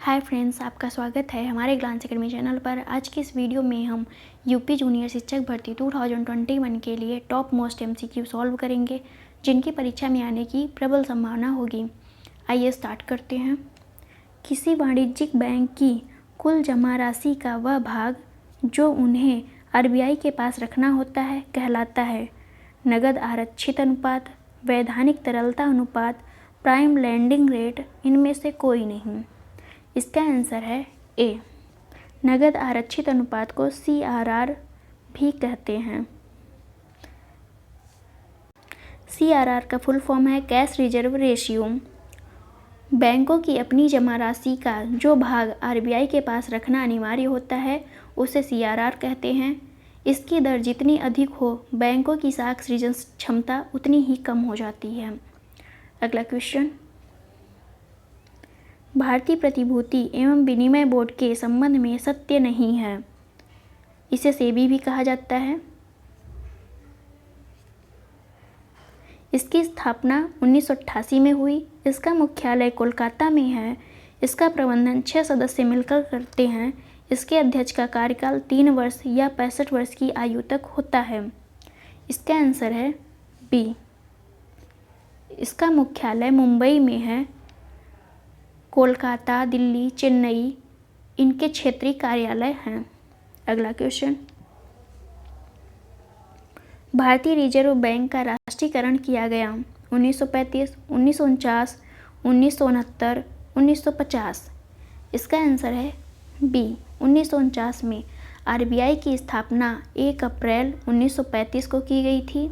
Hi friends, आपका स्वागत है हमारे ग्लांस एकेडमी चैनल पर। आज की इस वीडियो में हम यूपी जूनियर शिक्षक भर्ती 2021 के लिए टॉप मोस्ट एमसीक्यू सॉल्व करेंगे, जिनकी परीक्षा में आने की प्रबल संभावना होगी। आइए स्टार्ट करते हैं। किसी वाणिज्यिक बैंक की कुल जमा राशि का वह भाग जो उन्हें आरबीआई के पास रखना होता है कहलाता है नगद आरक्षित अनुपात, वैधानिक तरलता अनुपात, प्राइम लैंडिंग रेट, इनमें से कोई नहीं। इसका आंसर है ए। नगद आरक्षित अनुपात को CRR भी कहते हैं। CRR का फुल फॉर्म है कैश रिजर्व रेशियो। बैंकों की अपनी जमा राशि का जो भाग आरबीआई के पास रखना अनिवार्य होता है उसे CRR कहते हैं। इसकी दर जितनी अधिक हो, बैंकों की साख सृजन क्षमता उतनी ही कम हो जाती है। अगला क्वेश्चन, भारतीय प्रतिभूति एवं विनिमय बोर्ड के संबंध में सत्य नहीं है। इसे सेबी भी कहा जाता है। इसकी स्थापना 1988 में हुई। इसका मुख्यालय कोलकाता में है। इसका प्रबंधन 6 सदस्य मिलकर करते हैं। इसके अध्यक्ष का कार्यकाल 3 वर्ष या 65 वर्ष की आयु तक होता है। इसका आंसर है बी। इसका मुख्यालय मुंबई में है। कोलकाता, दिल्ली, चेन्नई इनके क्षेत्रीय कार्यालय हैं। अगला क्वेश्चन, भारतीय रिजर्व बैंक का राष्ट्रीयकरण किया गया 1935, 1949, 1969, 1950। इसका आंसर है बी। 1949 में आरबीआई की स्थापना 1 अप्रैल 1935 को की गई थी।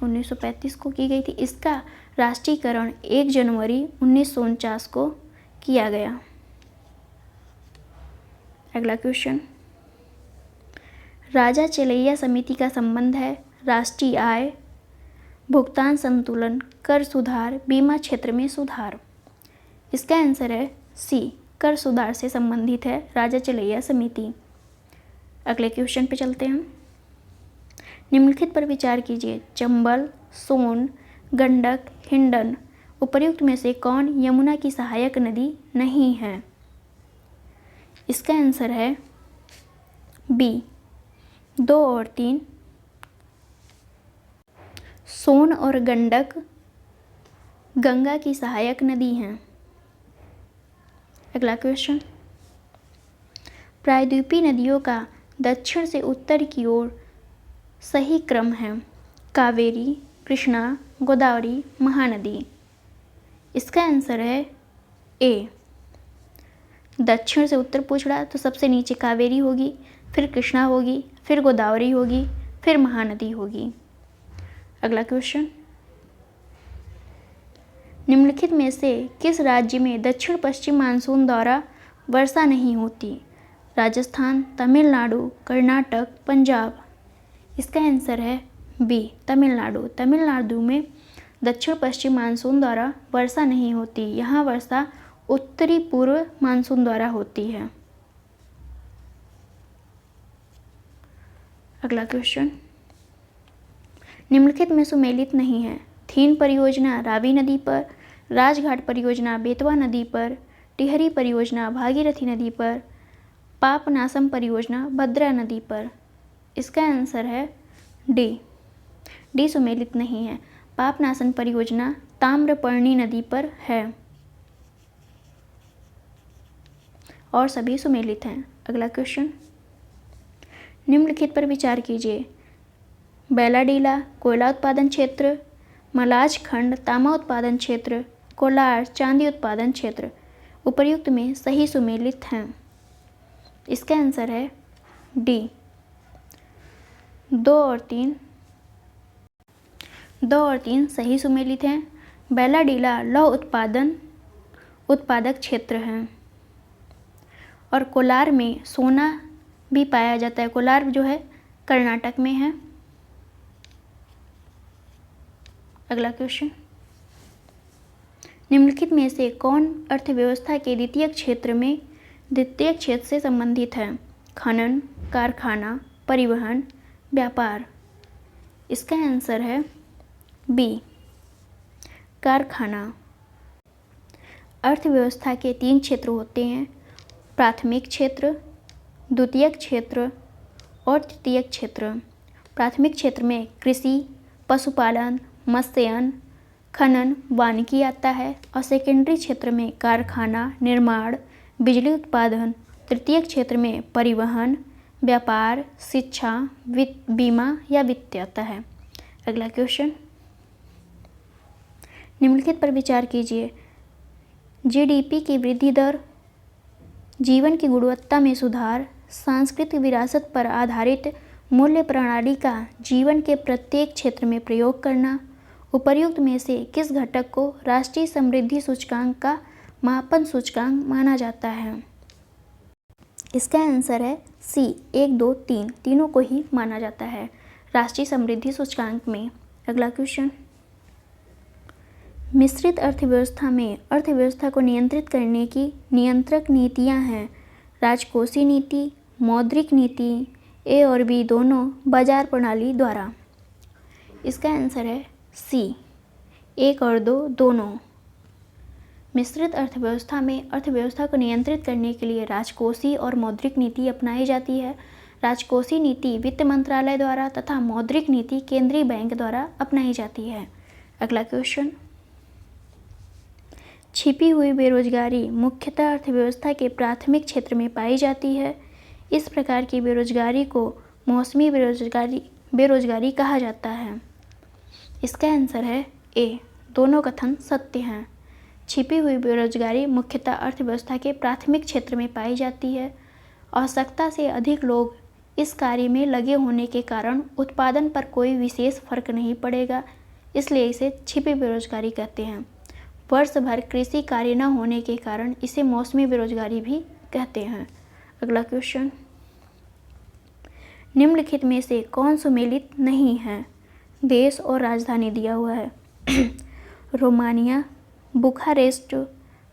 1935 को की गई थी। इसका राष्ट्रीयकरण 1 जनवरी 1949 को किया गया। अगला क्वेश्चन, राजा चेलैया समिति का संबंध है राष्ट्रीय आय, भुगतान संतुलन, कर सुधार, बीमा क्षेत्र में सुधार। इसका आंसर है सी। कर सुधार से संबंधित है राजा चेलैया समिति। अगले क्वेश्चन पे चलते हैं। निम्नलिखित पर विचार कीजिए। चंबल, सोन, गंडक, हिंडन उपर्युक्त में से कौन यमुना की सहायक नदी नहीं है? इसका आंसर है बी। 2 और 3। सोन और गंडक गंगा की सहायक नदी हैं। अगला क्वेश्चन, प्रायद्वीपीय नदियों का दक्षिण से उत्तर की ओर सही क्रम है कावेरी, कृष्णा, गोदावरी, महानदी। इसका आंसर है ए। दक्षिण से उत्तर पूछ रहा तो सबसे नीचे कावेरी होगी, फिर कृष्णा होगी, फिर गोदावरी होगी, फिर महानदी होगी। अगला क्वेश्चन, निम्नलिखित में से किस राज्य में दक्षिण पश्चिम मानसून द्वारा वर्षा नहीं होती? राजस्थान, तमिलनाडु, कर्नाटक, पंजाब। इसका आंसर है बी। तमिलनाडु। तमिलनाडु में दक्षिण पश्चिम मानसून द्वारा वर्षा नहीं होती। यहाँ वर्षा उत्तरी पूर्व मानसून द्वारा होती है। अगला क्वेश्चन, निम्नलिखित में सुमेलित नहीं है। थीन परियोजना रावी नदी पर, राजघाट परियोजना बेतवा नदी पर, टिहरी परियोजना भागीरथी नदी पर, पापनासम परियोजना भद्रा नदी पर। इसका आंसर है डी सुमेलित नहीं है। पापनासम परियोजना ताम्रपर्णी नदी पर है और सभी सुमेलित हैं। अगला क्वेश्चन, निम्नलिखित पर विचार कीजिए। बैलाडीला कोयला उत्पादन क्षेत्र, मलाज खंड तांबा उत्पादन क्षेत्र, कोलार चांदी उत्पादन क्षेत्र उपर्युक्त में सही सुमेलित हैं। इसका आंसर है डी। 2 और 3 सही सुमेलित हैं। बैलाडीला लौह उत्पादक क्षेत्र हैं और कोलार में सोना भी पाया जाता है। कोलार जो है कर्नाटक में है। अगला क्वेश्चन, निम्नलिखित में से कौन अर्थव्यवस्था के द्वितीय क्षेत्र से संबंधित है? खनन, कारखाना, परिवहन, व्यापार। इसका आंसर है बी। कारखाना। अर्थव्यवस्था के 3 क्षेत्र होते हैं, प्राथमिक क्षेत्र, द्वितीयक क्षेत्र और तृतीयक क्षेत्र। प्राथमिक क्षेत्र में कृषि, पशुपालन, मत्स्यन, खनन, वानिकी आता है और सेकेंडरी क्षेत्र में कारखाना, निर्माण, बिजली उत्पादन। तृतीयक क्षेत्र में परिवहन, व्यापार, शिक्षा, वित्त, बीमा या वित्त आता है। अगला क्वेश्चन, निम्नलिखित पर विचार कीजिए। जीडीपी की वृद्धि दर, जीवन की गुणवत्ता में सुधार, सांस्कृतिक विरासत पर आधारित मूल्य प्रणाली का जीवन के प्रत्येक क्षेत्र में प्रयोग करना, उपर्युक्त में से किस घटक को राष्ट्रीय समृद्धि सूचकांक का मापन सूचकांक माना जाता है? इसका आंसर है सी, 1, 2, 3 तीनों को ही माना जाता है राष्ट्रीय समृद्धि सूचकांक में। अगला क्वेश्चन, मिश्रित अर्थव्यवस्था में अर्थव्यवस्था को नियंत्रित करने की नियंत्रक नीतियां हैं, राजकोषीय नीति, मौद्रिक नीति, ए और बी दोनों, बाजार प्रणाली द्वारा। इसका आंसर है सी, 1 और 2 दोनों। मिश्रित अर्थव्यवस्था में अर्थव्यवस्था को नियंत्रित करने के लिए राजकोषीय और मौद्रिक नीति अपनाई जाती है। राजकोषीय नीति वित्त मंत्रालय द्वारा तथा मौद्रिक नीति केंद्रीय बैंक द्वारा अपनाई जाती है। अगला क्वेश्चन, छिपी हुई बेरोजगारी मुख्यतः अर्थव्यवस्था के प्राथमिक क्षेत्र में पाई जाती है। इस प्रकार की बेरोजगारी को मौसमी बेरोजगारी कहा जाता है। इसका आंसर है ए, दोनों कथन सत्य हैं। छिपी हुई बेरोजगारी मुख्यतः अर्थव्यवस्था के प्राथमिक क्षेत्र में पाई जाती है। आवश्यकता से अधिक लोग इस कार्य में लगे होने के कारण उत्पादन पर कोई विशेष फर्क नहीं पड़ेगा, इसलिए इसे छिपी बेरोजगारी कहते हैं। वर्ष भर कृषि कार्य न होने के कारण इसे मौसमी बेरोजगारी भी कहते हैं। अगला क्वेश्चन, निम्नलिखित में से कौन सुमेलित नहीं है? देश और राजधानी दिया हुआ है। Romania, Bucharest,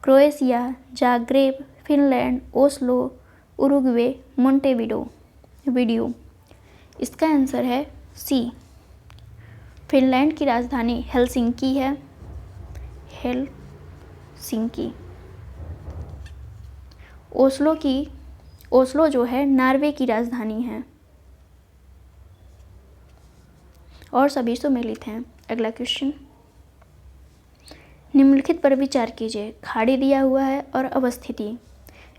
Croatia, Zagreb, Finland, Oslo, Uruguay, मोंटेविडियो। इसका आंसर है सी, फिनलैंड की राजधानी हेलसिंकी है, हेलसिंकी। ओस्लो जो है नॉर्वे की राजधानी है और सभी सुमेलित हैं। अगला क्वेश्चन, निम्नलिखित पर विचार कीजिए। खाड़ी दिया हुआ है और अवस्थिति।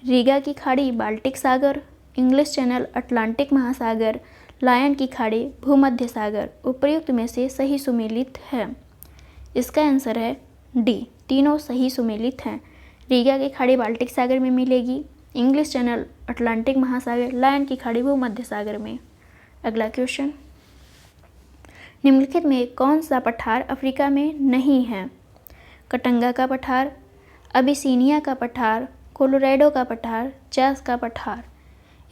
रीगा की खाड़ी बाल्टिक सागर, इंग्लिश चैनल अटलांटिक महासागर, लायन की खाड़ी भूमध्य सागर। उपर्युक्त में से सही सुमेलित है। इसका आंसर है डी, तीनों सही सुमेलित हैं। रीगा की खाड़ी बाल्टिक सागर में मिलेगी, इंग्लिश चैनल अटलांटिक महासागर, लायन की खाड़ी भूमध्य सागर में। अगला क्वेश्चन, निम्नलिखित में कौन सा पठार अफ्रीका में नहीं है? कटंगा का पठार, अबिसिनिया का पठार, कोलोराडो का पठार, चास का पठार।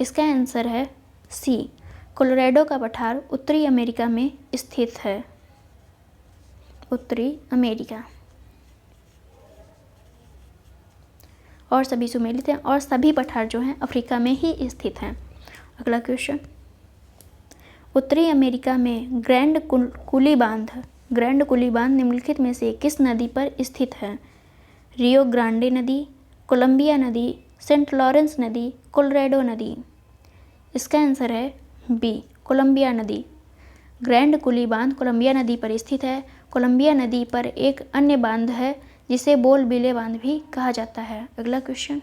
इसका आंसर है सी, कोलोराडो का पठार उत्तरी अमेरिका में स्थित है। उत्तरी अमेरिका। और सभी सुमेलित हैं और सभी पठार जो हैं अफ्रीका में ही स्थित हैं। अगला क्वेश्चन, उत्तरी अमेरिका में ग्रैंड कुली बांध निम्नलिखित में से किस नदी पर स्थित है? रियो ग्रांडे नदी, कोलंबिया नदी, सेंट लॉरेंस नदी, कोलोराडो नदी। इसका आंसर है बी, कोलंबिया नदी। ग्रैंड कुली बांध कोलंबिया नदी पर स्थित है। कोलंबिया नदी पर एक अन्य बांध है जिसे बोल बिले बांध भी कहा जाता है। अगला क्वेश्चन,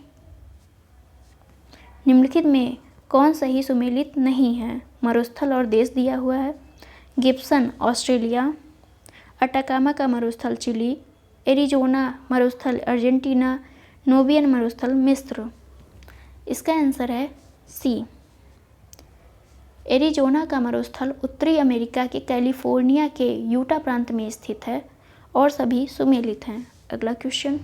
निम्नलिखित में कौन सही सुमेलित नहीं है? मरुस्थल और देश दिया हुआ है। गिब्सन ऑस्ट्रेलिया, अटाकामा का मरुस्थल चिली, एरिजोना मरुस्थल अर्जेंटीना, नोबियन मरुस्थल मिस्र। इसका आंसर है सी, एरिजोना का मरुस्थल उत्तरी अमेरिका के कैलिफोर्निया के यूटा प्रांत में स्थित है और सभी सुमेलित हैं। अगला क्वेश्चन,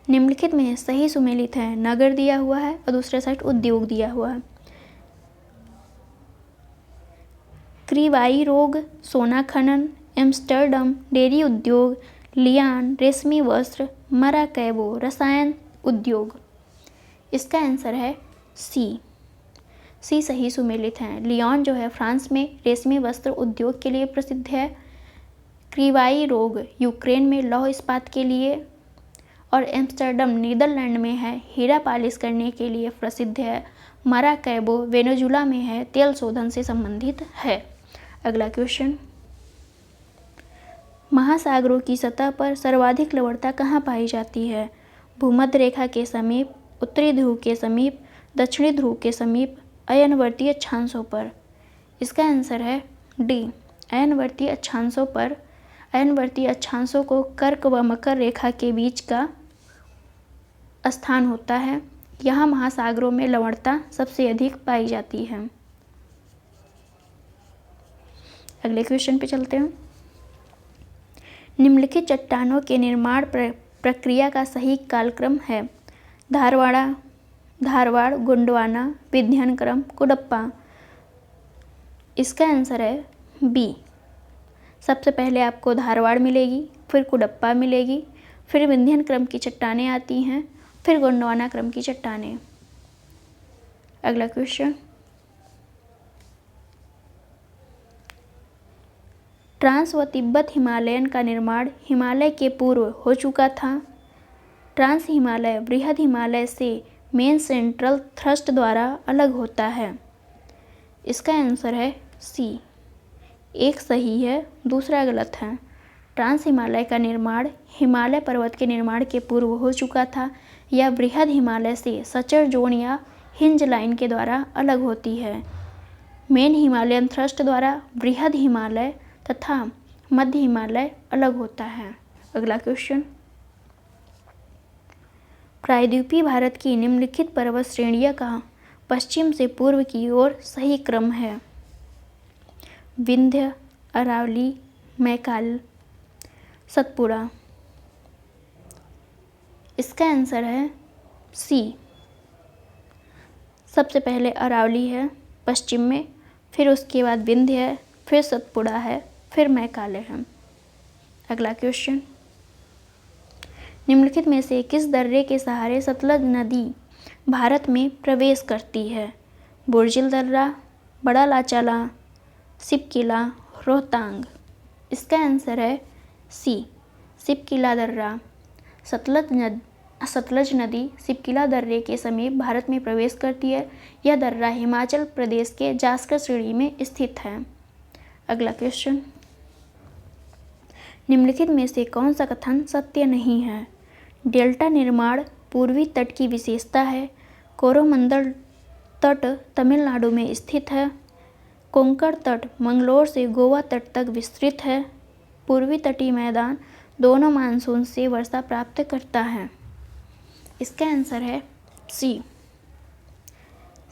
निम्नलिखित में सही सुमेलित है। नगर दिया हुआ है और दूसरे साइड उद्योग दिया हुआ है। क्रीवाई रोग, सोना खनन, एम्स्टर्डम डेयरी उद्योग, लियान रेशमी वस्त्र, मराकैबो रसायन उद्योग। इसका आंसर है सी सही सुमेलित हैं। लियोन जो है फ्रांस में रेशमी वस्त्र उद्योग के लिए प्रसिद्ध है। क्रीवाई रोग यूक्रेन में लौह इस्पात के लिए, और एम्स्टर्डम नीदरलैंड में है, हीरा पालिश करने के लिए प्रसिद्ध है। माराकैबो वेनेजुला में है, तेल शोधन से संबंधित है। अगला क्वेश्चन, महासागरों की सतह पर सर्वाधिक लवणता कहाँ पाई जाती है? भूमध्य रेखा के समीप, उत्तरी ध्रुव के समीप, दक्षिणी ध्रुव के समीप, अयनवर्तीय अक्षांशों पर। इसका आंसर है डी, अयनवर्तीय अक्षांशों पर। अयनवर्तीय अक्षांशों को कर्क व मकर रेखा के बीच का स्थान होता है। यहाँ महासागरों में लवणता सबसे अधिक पाई जाती है। अगले क्वेश्चन पे चलते हैं। निम्नलिखित चट्टानों के निर्माण प्रक्रिया का सही कालक्रम है? धारवाड़, गोंडवाना, विंध्यनक्रम, कुडप्पा। इसका आंसर है बी। सबसे पहले आपको धारवाड़ मिलेगी, फिर कुडप्पा मिलेगी, फिर विंध्यन क्रम की चट्टानें आती हैं, फिर गोंडवाना क्रम की चट्टानें। अगला क्वेश्चन, ट्रांस व तिब्बत हिमालयन का निर्माण हिमालय के पूर्व हो चुका था। ट्रांस हिमालय बृहद हिमालय से मेन सेंट्रल थ्रस्ट द्वारा अलग होता है। इसका आंसर है सी। एक सही है, दूसरा गलत है। ट्रांस हिमालय का निर्माण हिमालय पर्वत के निर्माण के पूर्व हो चुका था। यह बृहद हिमालय से सचर जोन या हिंज लाइन के द्वारा अलग होती है। मेन हिमालयन थ्रस्ट द्वारा बृहद हिमालय तथा मध्य हिमालय अलग होता है। अगला क्वेश्चन, प्रायद्वीपीय भारत की निम्नलिखित पर्वत श्रेणियों का पश्चिम से पूर्व की ओर सही क्रम है? विंध्य, अरावली, मैकाल, सतपुड़ा। इसका आंसर है सी। सबसे पहले अरावली है पश्चिम में, फिर उसके बाद विंध्य है, फिर सतपुड़ा है, फिर मैकाले है। अगला क्वेश्चन, निम्नलिखित में से किस दर्रे के सहारे सतलज नदी भारत में प्रवेश करती है? बुर्जिल दर्रा, बड़ा लाचाला, सिपकिला, रोहतांग। इसका आंसर है सी, सिपकिला दर्रा। सतलज नदी सिपकिला दर्रे के समीप भारत में प्रवेश करती है। यह दर्रा हिमाचल प्रदेश के जास्कर श्रेणी में स्थित है। अगला क्वेश्चन, निम्नलिखित में से कौन सा कथन सत्य नहीं है? डेल्टा निर्माण पूर्वी तट की विशेषता है। कोरोमंडल तट तमिलनाडु में स्थित है। कोंकण तट मंगलोर से गोवा तट तक विस्तृत है। पूर्वी तटीय मैदान दोनों मानसून से वर्षा प्राप्त करता है। इसका आंसर है सी।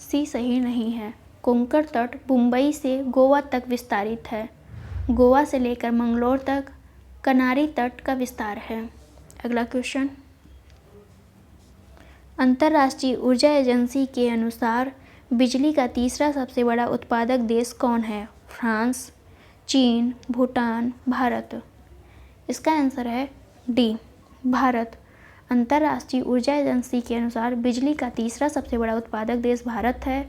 सी सही नहीं है। कोंकण तट मुंबई से गोवा तक विस्तारित है। गोवा से लेकर मंगलोर तक कनारी तट का विस्तार है। अगला क्वेश्चन, अंतर्राष्ट्रीय ऊर्जा एजेंसी के अनुसार बिजली का तीसरा सबसे बड़ा उत्पादक देश कौन है? फ्रांस, चीन, भूटान, भारत। इसका आंसर है डी, भारत। अंतर्राष्ट्रीय ऊर्जा एजेंसी के अनुसार बिजली का तीसरा सबसे बड़ा उत्पादक देश भारत है।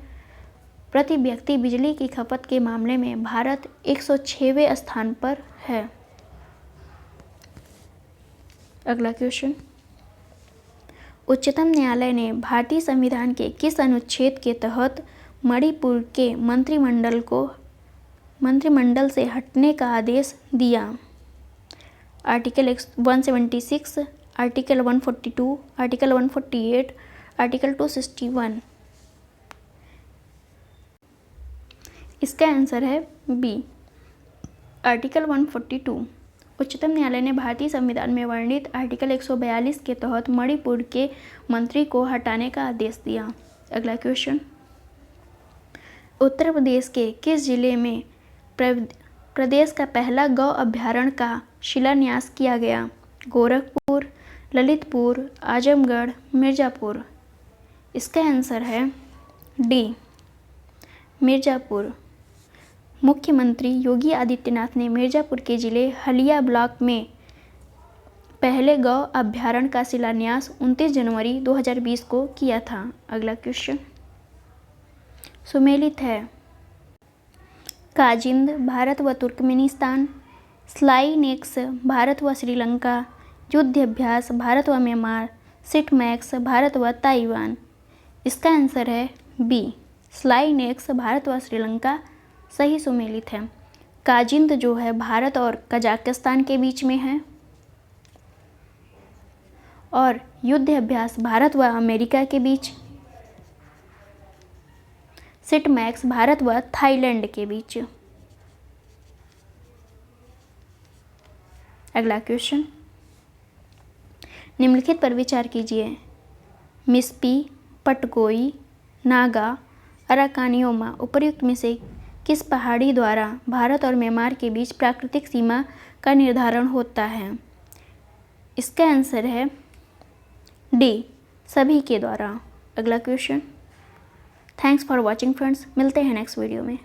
प्रति व्यक्ति बिजली की खपत के मामले में भारत 106वें स्थान पर है। अगला क्वेश्चन, उच्चतम न्यायालय ने भारतीय संविधान के किस अनुच्छेद के तहत मणिपुर के मंत्रिमंडल से हटने का आदेश दिया? Article 176, article 142, article 148, article 261। इसका आंसर है बी, आर्टिकल 142। उच्चतम न्यायालय ने भारतीय संविधान में वर्णित आर्टिकल 142 के तहत मणिपुर के मंत्री को हटाने का आदेश दिया। अगला क्वेश्चन, उत्तर प्रदेश के किस जिले में प्रदेश का पहला गौ अभयारण्य का शिलान्यास किया गया? गोरखपुर, ललितपुर, आजमगढ़, मिर्ज़ापुर। इसका आंसर है डी, मिर्ज़ापुर। मुख्यमंत्री योगी आदित्यनाथ ने मिर्ज़ापुर के जिले हलिया ब्लॉक में पहले गौ अभयारण्य का शिलान्यास 29 जनवरी 2020 को किया था। अगला क्वेश्चन, सुमेलित है काजिंद भारत व तुर्कमेनिस्तान, स्लाइनेक्स भारत व श्रीलंका, युद्ध अभ्यास भारत व म्यांमार, सिटमैक्स भारत व ताइवान। इसका आंसर है बी, स्लाइनेक्स भारत व श्रीलंका सही सुमेलित है। काजिंद जो है भारत और कजाकिस्तान के बीच में है और युद्ध अभ्यास भारत व अमेरिका के बीच, सिटमैक्स भारत व थाईलैंड के बीच। अगला क्वेश्चन, निम्नलिखित पर विचार कीजिए। मिस्पी, पटगोई, नागा, अराकानियोमा उपर्युक्त में से किस पहाड़ी द्वारा भारत और म्यांमार के बीच प्राकृतिक सीमा का निर्धारण होता है? इसका आंसर है डी, सभी के द्वारा। अगला question. Thanks for watching friends, मिलते हैं नेक्स्ट वीडियो में।